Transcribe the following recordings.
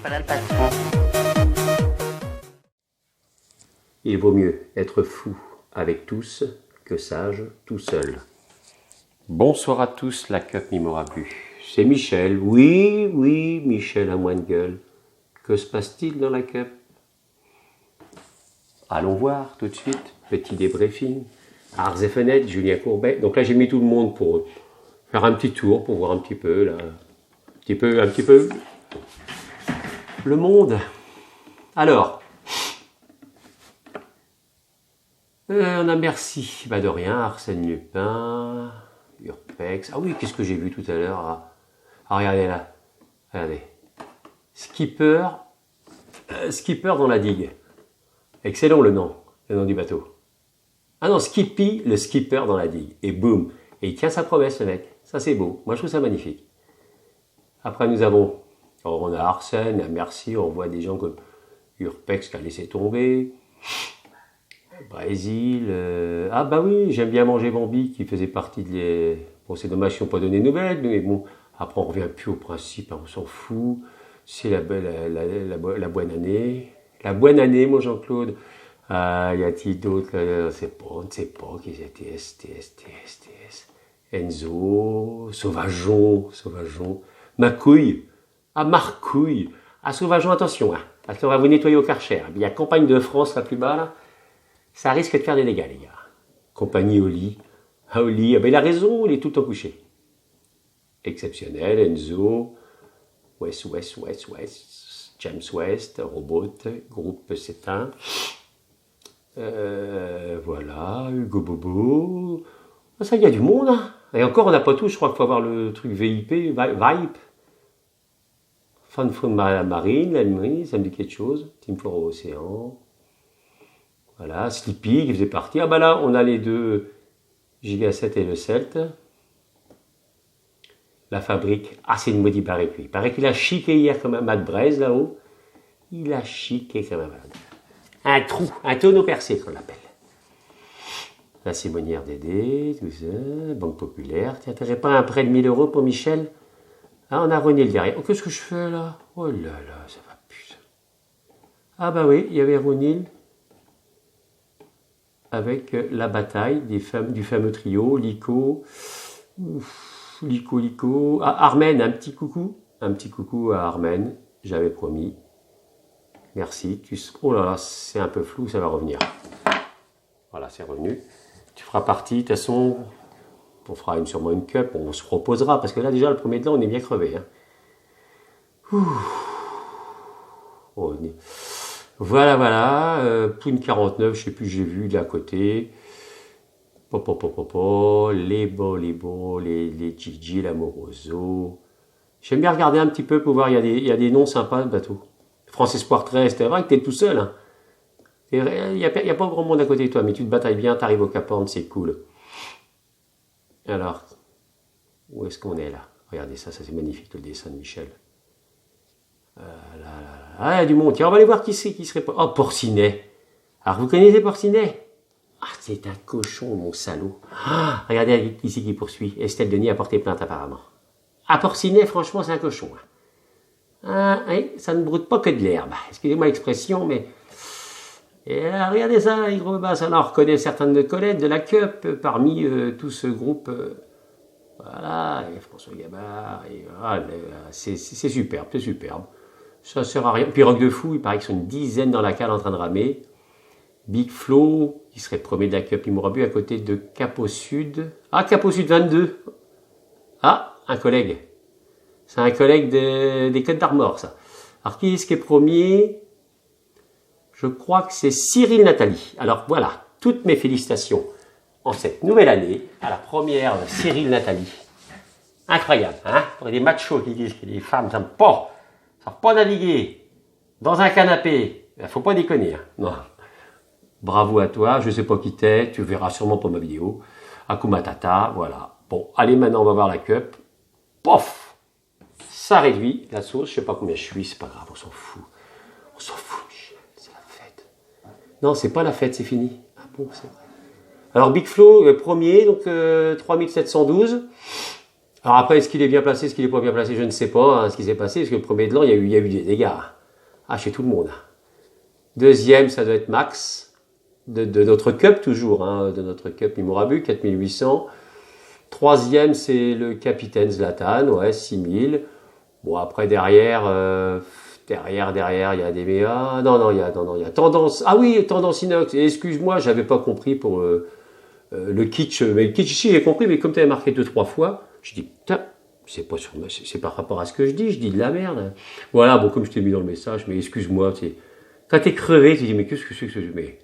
Voilà le patron. Il vaut mieux être fou avec tous que sage tout seul. Bonsoir à tous, la cup n'y m'aura plus. C'est Michel, oui, Michel a moins de gueule. Que se passe-t-il dans la cup? Allons voir tout de suite, petit débriefing. Arts et fenêtres, Julien Courbet. Donc là j'ai mis tout le monde pour faire un petit tour, pour voir un petit peu, là, un petit peu le monde. Alors, on a merci, bah de rien, Arsène Lupin, Urpex. Ah oui, qu'est-ce que j'ai vu tout à l'heure? Regardez là, regardez. Skipper dans la digue. Excellent le nom du bateau. Ah non, Skippy, le skipper dans la digue. Et boum, et il tient sa promesse le mec. Ça c'est beau, moi je trouve ça magnifique. Après nous avons, on a Arsène, merci, on voit des gens comme Urpex qui a laissé tomber. Brésil, ah bah oui, j'aime bien manger Bambi qui faisait partie de les... Bon c'est dommage qu'ils n'ont pas donné de nouvelles, mais bon, après on revient plus au principe, hein, on s'en fout. C'est la bonne année. La bonne année, mon Jean-Claude. Y a-t-il d'autres? On ne sait pas qui étaient. STS. Enzo, Sauvageon. Macouille. Ah, Marcouille. Ah, Sauvageon, attention, hein, parce qu'on va vous nettoyer au Karcher. Il y a Campagne de France là plus bas, là. Ça risque de faire des dégâts, les gars. Compagnie Oli. Ah, Oli, ah ben, il a raison, il est tout le temps couché. Exceptionnel, Enzo. West, James West, Robot, groupe Cétain. Voilà, Hugo Bobo. Ah, ça, il y a du monde, hein. Et encore, on n'a pas tout, je crois qu'il faut avoir le truc VIP, Vibe. Fan Marine, l'Almerie, ça me dit quelque chose. Team for Océan. Voilà, Sleepy qui faisait partie. Ah bah là, on a les deux, Giga 7 et le Celt. La fabrique, ah c'est une maudite barrique lui. Il paraît qu'il a chiqué hier comme un Matt Braise là-haut. Il a chiqué comme un malade. Un trou, un tonneau percé qu'on l'appelle. La Simonière Dédé, tout ça, Banque Populaire. Tiens, t'aurais pas un prêt de 1000 € pour Michel? Ah, on a René le derrière. Oh, qu'est-ce que je fais là? Oh là là, ça va putain. Ah bah oui, il y avait Ronil avec la bataille du fameux trio, Lico. Lico. Ah, Armen, un petit coucou à Armen, j'avais promis. Merci. Oh là là, c'est un peu flou, ça va revenir. Voilà, c'est revenu. Tu feras partie, de toute façon, on fera sûrement une cup, on se reposera, parce que là déjà, le premier de l'an, on est bien crevé. Hein. Oh, voilà. Poune 49, je sais plus, j'ai vu de l'à côté. Les beaux, les Gigi, l'Amoroso. J'aime bien regarder un petit peu pour voir, il y a des noms sympas de bateaux. France Espoir 13, c'était vrai que t'es tout seul. Hein. Il n'y a pas grand monde à côté de toi, mais tu te batailles bien, t'arrives au Cap Horn, c'est cool. Alors, où est-ce qu'on est là? Regardez ça, c'est magnifique le dessin de Michel. Ah, il y a du monde. Tiens, on va aller voir qui serait... Oh, Porcinet. Alors, vous connaissez Porcinet? Ah, c'est un cochon, mon salaud. Ah, regardez ici qui poursuit. Estelle Denis a porté plainte apparemment. À Porcinet, franchement, c'est un cochon. Hein. Ah, oui, ça ne broute pas que de l'herbe. Excusez-moi l'expression, mais... Et regardez ça, les gros basses. Alors, on reconnaît certaines de Colette, de la Cup, parmi tout ce groupe. Voilà, et François Gabard. C'est superbe, c'est superbe. Ça sert à rien. Pirogue de fou, il paraît qu'ils sont une dizaine dans la cale en train de ramer. Big Flo, qui serait premier de la Cup Imorabu à côté de Cap au Sud. Ah, Cap au Sud 22. Ah, un collègue. C'est un collègue des Côtes d'Armor, ça. Alors, qui est-ce qui est premier? Je crois que c'est Cyril Nathalie. Alors, voilà, toutes mes félicitations en cette nouvelle année à la première de Cyril Nathalie. Incroyable, hein? Pour des machos qui disent que les femmes ne savent pas naviguer dans un canapé. Il ne faut pas déconner, hein. Non. Bravo à toi, je ne sais pas qui t'es, tu verras sûrement pour ma vidéo. Akuma Tata, voilà. Bon, allez, maintenant on va voir la cup. Pof! Ça réduit la sauce, je ne sais pas combien je suis, c'est pas grave, on s'en fout. On s'en fout, Michel, c'est la fête. Non, c'est pas la fête, c'est fini. Ah bon, c'est vrai. Alors Big Flo, premier, donc 3712. Alors après, est-ce qu'il est bien placé, est-ce qu'il n'est pas bien placé, je ne sais pas, hein, ce qui s'est passé, parce que le premier de l'an, il y a eu des dégâts. Ah, chez tout le monde. Deuxième, ça doit être Max, de notre Cup toujours, hein, de notre Cup Mimorabu, 4800. Troisième, c'est le capitaine Zlatan, ouais, 6000. Bon, après, derrière, il y a des méas. Non, il y a Tendance. Ah oui, Tendance Inox. Et excuse-moi, j'avais pas compris pour le kitsch. Mais le kitsch ici, j'ai compris, mais comme tu avais marqué 2-3 fois, je dis, putain, c'est par rapport à ce que je dis de la merde. Voilà, bon, comme je t'ai mis dans le message, mais excuse-moi, quand t'es crevé, tu dis, mais qu'est-ce que c'est que ce. Mais,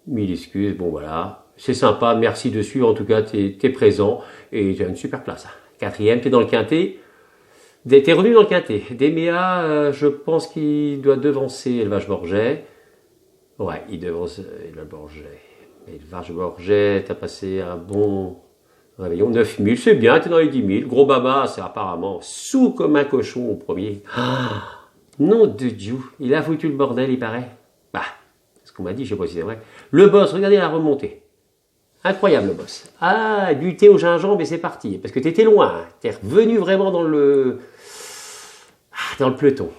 mille excuses, bon voilà. C'est sympa, merci dessus, en tout cas, t'es présent et tu as une super place. Quatrième, t'es dans le quintet. T'es revenu dans le quintet. Déméa, je pense qu'il doit devancer Élevage Borget. Ouais, il devance Élevage Borget. Élevage Borget, t'as passé un bon réveillon. 9000, c'est bien, t'es dans les 10 000. Gros Baba, c'est apparemment sous comme un cochon au premier. Ah, nom de Dieu, il a foutu le bordel, il paraît. Bah, c'est ce qu'on m'a dit, je sais pas si c'est vrai. Le boss, regardez la remontée. Incroyable le boss. Ah, du thé au gingembre et c'est parti. Parce que t'étais loin, hein. T'es revenu vraiment dans le peloton.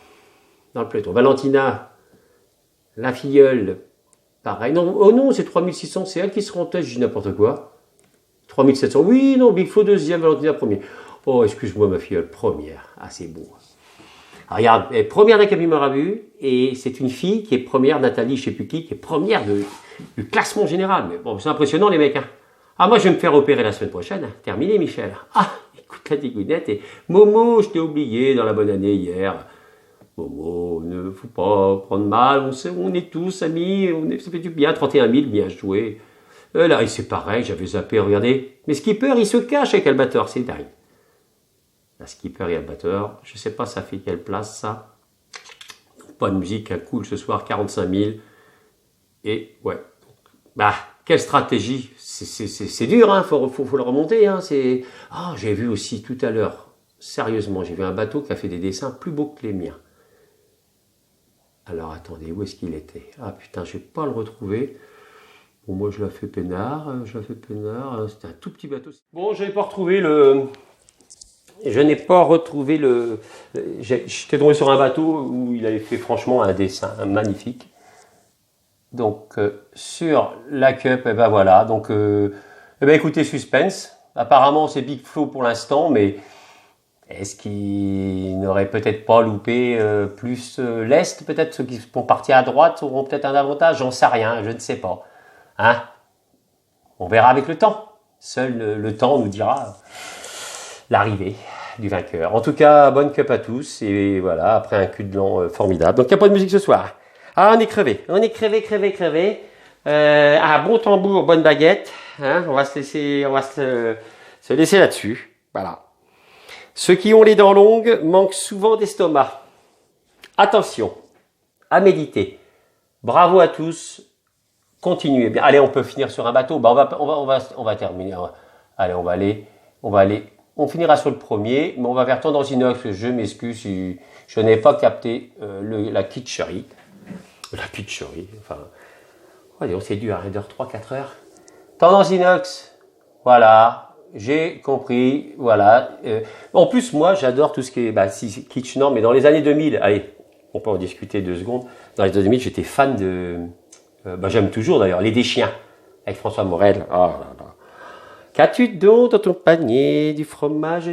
Dans le peloton. Valentina, la filleule, pareil. Non, oh non, c'est 3600, c'est elle qui se rend tête, je dis n'importe quoi. 3700, oui, non, Big Flo deuxième, Valentina premier. Oh, excuse-moi ma filleule, première. Ah, c'est beau. Alors, regarde, elle est première d'un Capi Marabu, et c'est une fille qui est première, Nathalie, je sais plus qui est première du classement général. Mais bon, c'est impressionnant les mecs. Hein. Ah, moi je vais me faire opérer la semaine prochaine. Terminé, Michel. Ah, écoute la dégounette. Et Momo, je t'ai oublié dans la bonne année hier. Momo, ne faut pas prendre mal. On est tous amis. Ça fait du bien. 31 000, bien joué. Là, et c'est pareil, j'avais zappé, regardez. Mais Skipper, il se cache avec Albator, c'est dingue. La Skipper et Albator, je sais pas ça fait quelle place ça. Pas de musique, un cool ce soir, 45 000. Et ouais, bah, quelle stratégie. C'est dur, hein, faut le remonter. Hein, j'ai vu aussi tout à l'heure, sérieusement, j'ai vu un bateau qui a fait des dessins plus beaux que les miens. Alors attendez, où est-ce qu'il était? Ah putain, je vais pas le retrouver. Bon, moi je la fais peinard, c'était un tout petit bateau. Bon, je n'ai pas retrouvé j'étais tombé sur un bateau où il avait fait franchement un dessin magnifique. Donc sur la Cup, et ben voilà. Donc écoutez, suspense. Apparemment c'est Big Flo pour l'instant, mais est-ce qu'il n'aurait peut-être pas loupé plus l'Est? Peut-être ceux qui sont partis à droite auront peut-être un avantage, j'en sais rien, je ne sais pas. Hein? On verra avec le temps. Seul le temps nous dira l'arrivée du vainqueur. En tout cas, bonne Cup à tous. Et voilà, après un cul de l'an formidable. Donc il n'y a pas de musique ce soir. Ah, on est crevé. Un bon tambour, bonne baguette. Hein, on va se laisser là-dessus. Voilà. Ceux qui ont les dents longues manquent souvent d'estomac. Attention, à méditer. Bravo à tous. Continuez bien. Allez, on peut finir sur un bateau. Bah, on va terminer. Allez, on va aller. On finira sur le premier, mais on va vers Tendance Inox. Je m'excuse si je n'ai pas capté la kitscherie. La pitcherie, enfin, c'est dû à 3-4 heures. Tendance Inox, voilà, j'ai compris, voilà. En plus, moi, j'adore tout ce qui est, kitsch, non, mais dans les années 2000, allez, on peut en discuter 2 secondes. Dans les années 2000, j'étais fan de, j'aime toujours d'ailleurs, Les Deschiens, avec François Morel. Oh là là. Qu'as-tu donc dans ton panier du fromage,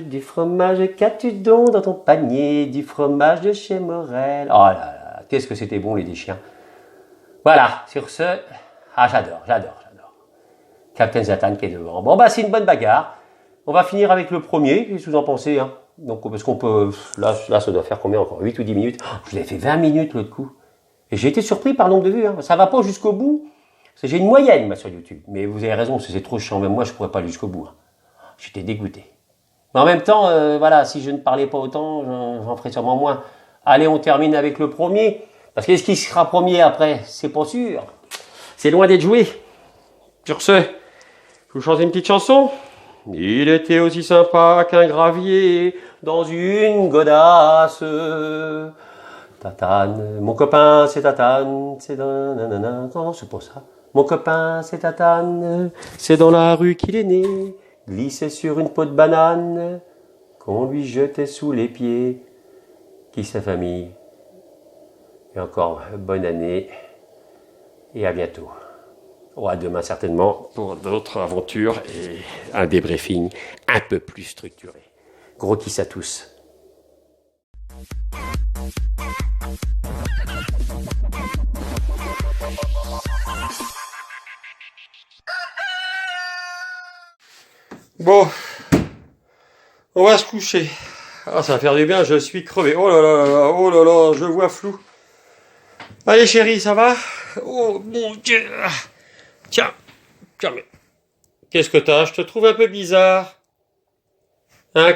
qu'as-tu donc dans ton panier du fromage de chez Morel? Oh là là, qu'est-ce que c'était bon Les Deschiens. Voilà, sur ce, j'adore. Captain Zlatan qui est devant. Bon, c'est une bonne bagarre. On va finir avec le premier, qu'est-ce que vous en pensez, hein? Donc, parce qu'on peut, là, ça doit faire combien encore? 8 ou 10 minutes? Je l'ai fait 20 minutes l'autre coup. Et j'ai été surpris par le nombre de vues, hein. Ça va pas jusqu'au bout. Parce que j'ai une moyenne, moi, sur YouTube. Mais vous avez raison, c'est trop chiant. Même moi, je pourrais pas aller jusqu'au bout, hein. J'étais dégoûté. Mais en même temps, voilà, si je ne parlais pas autant, j'en ferais sûrement moins. Allez, on termine avec le premier. Parce qu'est-ce qui sera premier après? C'est pas sûr. C'est loin d'être joué. Sur ce, je vous chante une petite chanson. Il était aussi sympa qu'un gravier dans une godasse. Tatane, mon copain c'est Tatane, c'est dans... Non, c'est pas ça. Mon copain c'est Tatane, c'est dans la rue qu'il est né. Glissait sur une peau de banane qu'on lui jetait sous les pieds. Qui sa famille? Et encore, bonne année. Et à bientôt. Ou à demain certainement pour d'autres aventures et un débriefing un peu plus structuré. Gros kiss à tous. Bon, on va se coucher. Ah, ça va faire du bien, je suis crevé. Oh là là, oh là là, je vois flou. Allez chérie, ça va? Oh mon Dieu. Tiens, mais qu'est-ce que t'as? Je te trouve un peu bizarre. Hein,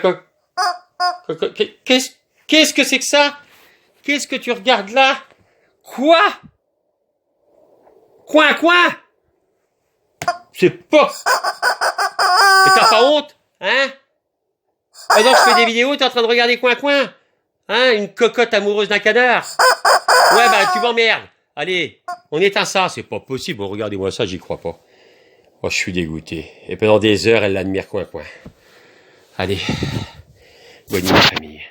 qu'est-ce que c'est que ça? Qu'est-ce que tu regardes là? Quoi? Coin? C'est pas... Mais t'as pas honte? Hein? Pendant que je fais des vidéos, t'es en train de regarder coin? Hein? Une cocotte amoureuse d'un canard? Ouais, bah, tu m'emmerdes. Allez, on éteint ça. C'est pas possible. Bon, regardez-moi ça, j'y crois pas. Oh, je suis dégoûté. Et pendant des heures, elle l'admire coin. Allez. Bonne nuit, famille.